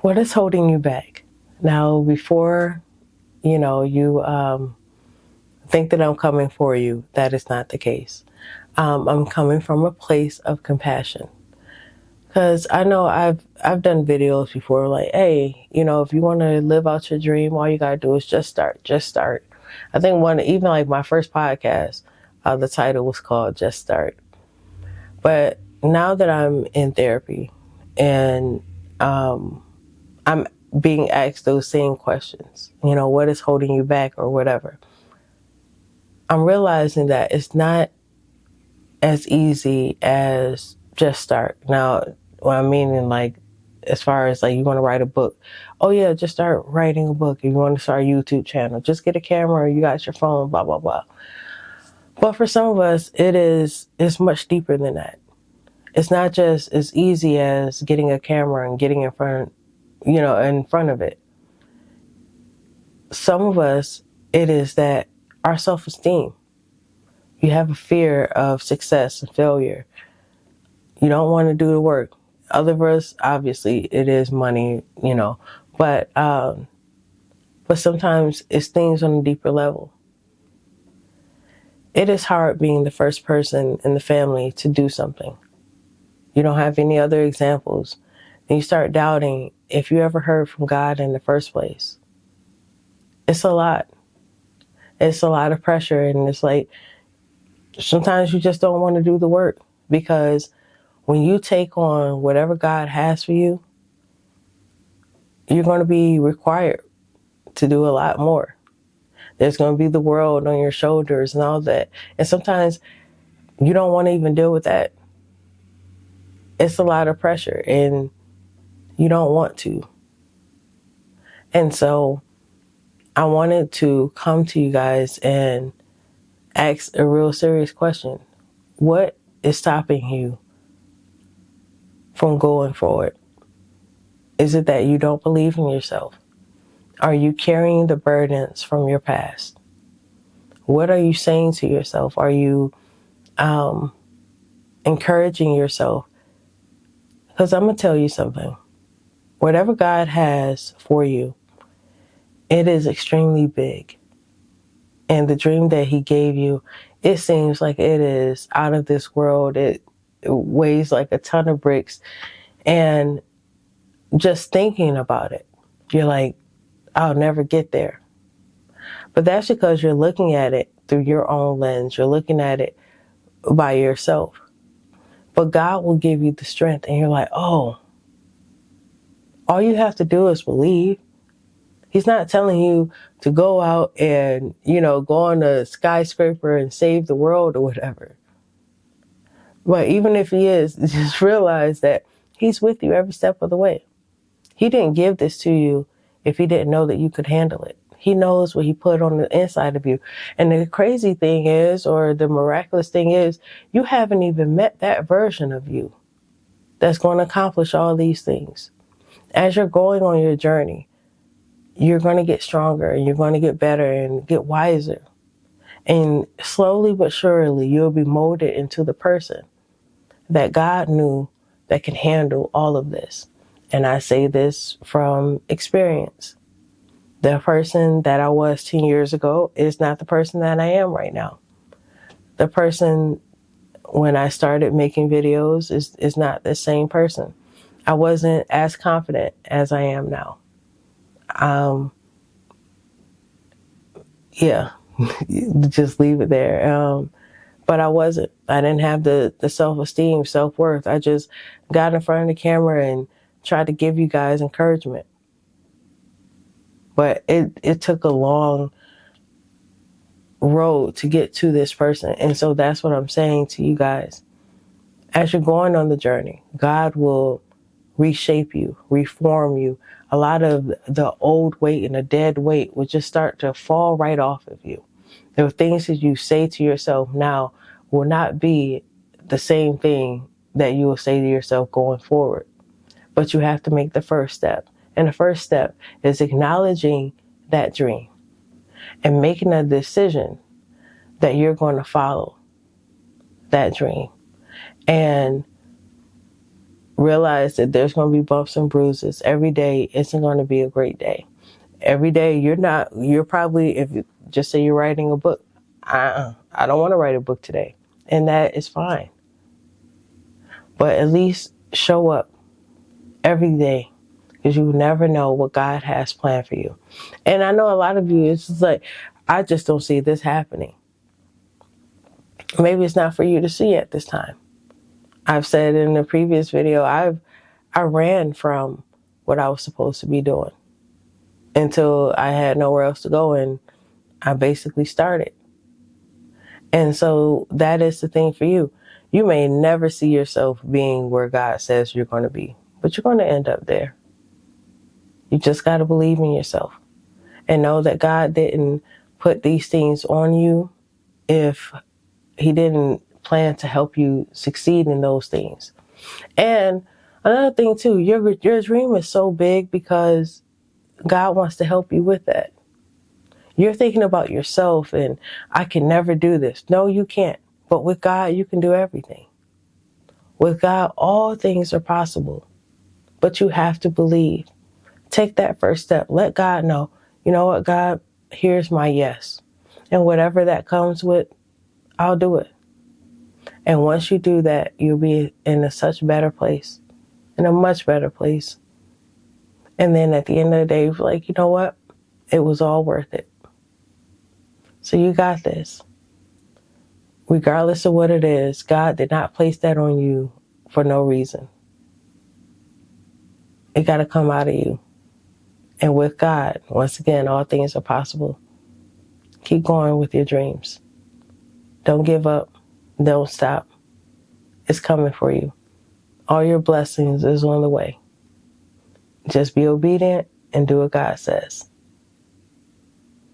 What is holding you back? Now, before, you think that I'm coming for you, that is not the case. I'm coming from a place of compassion. Because I know I've done videos before like, hey, if you want to live out your dream, all you got to do is just start. Just start. I think even like my first podcast, the title was called Just Start. But now that I'm in therapy and I'm being asked those same questions, what is holding you back or whatever, I'm realizing that it's not as easy as just start. Now, what I mean in like, as far as like you want to write a book, oh yeah, just start writing a book. If you want to start a YouTube channel, just get a camera, you got your phone, blah, blah, blah. But for some of us, it's much deeper than that. It's not just as easy as getting a camera and getting in front of it. Some of us, it is that our self-esteem. You have a fear of success and failure. You don't want to do the work. Other of us, obviously, it is money, but sometimes it's things on a deeper level. It is hard being the first person in the family to do something. You don't have any other examples. And you start doubting if you ever heard from God in the first place. It's a lot. It's a lot of pressure. And it's like, sometimes you just don't want to do the work, because when you take on whatever God has for you, you're going to be required to do a lot more. There's going to be the world on your shoulders and all that. And sometimes you don't want to even deal with that. It's a lot of pressure and you don't want to. And so I wanted to come to you guys and ask a real serious question. What is stopping you from going forward? Is it that you don't believe in yourself? Are you carrying the burdens from your past? What are you saying to yourself? Are you encouraging yourself? Because I'm going to tell you something. Whatever God has for you, it is extremely big. And the dream that he gave you, it seems like it is out of this world. It weighs like a ton of bricks. And just thinking about it, you're like, I'll never get there. But that's because you're looking at it through your own lens. You're looking at it by yourself. But God will give you the strength, and you're like, oh, all you have to do is believe. He's not telling you to go out and, go on a skyscraper and save the world or whatever. But even if he is, just realize that he's with you every step of the way. He didn't give this to you if he didn't know that you could handle it. He knows what he put on the inside of you. And the crazy thing is, or the miraculous thing is, you haven't even met that version of you that's going to accomplish all these things. As you're going on your journey, you're going to get stronger and you're going to get better and get wiser. And slowly but surely, you'll be molded into the person that God knew that can handle all of this. And I say this from experience. The person that I was 10 years ago is not the person that I am right now. The person when I started making videos is not the same person. I wasn't as confident as I am now. Yeah, just leave it there. But I wasn't. I didn't have the self-esteem, self-worth. I just got in front of the camera and tried to give you guys encouragement. But it took a long road to get to this person. And so that's what I'm saying to you guys. As you're going on the journey, God will reshape you, reform you. A lot of the old weight and the dead weight will just start to fall right off of you. There are things that you say to yourself now will not be the same thing that you will say to yourself going forward. But you have to make the first step. And the first step is acknowledging that dream and making a decision that you're going to follow that dream. And Realize that there's going to be bumps and bruises. Every day isn't going to be a great day. Every day you're probably, if you just say you're writing a book, I don't want to write a book today. And that is fine. But at least show up every day, because you never know what God has planned for you. And I know a lot of you, it's just like, I just don't see this happening. Maybe it's not for you to see at this time. I've said in the previous video, I ran from what I was supposed to be doing until I had nowhere else to go, and I basically started. And so that is the thing for you. You may never see yourself being where God says you're going to be, but you're going to end up there. You just got to believe in yourself and know that God didn't put these things on you if he didn't plan to help you succeed in those things. And another thing too, your dream is so big because God wants to help you with that. You're thinking about yourself and I can never do this. No, you can't. But with God, you can do everything. With God, all things are possible. But you have to believe. Take that first step. Let God know, you know what, God, here's my yes. And whatever that comes with, I'll do it. And once you do that, you'll be in a such better place, in a much better place. And then at the end of the day, you're like, you know what? It was all worth it. So you got this. Regardless of what it is, God did not place that on you for no reason. It got to come out of you. And with God, once again, all things are possible. Keep going with your dreams. Don't give up. Don't stop. It's coming for you. All your blessings is on the way. Just be obedient and do what God says.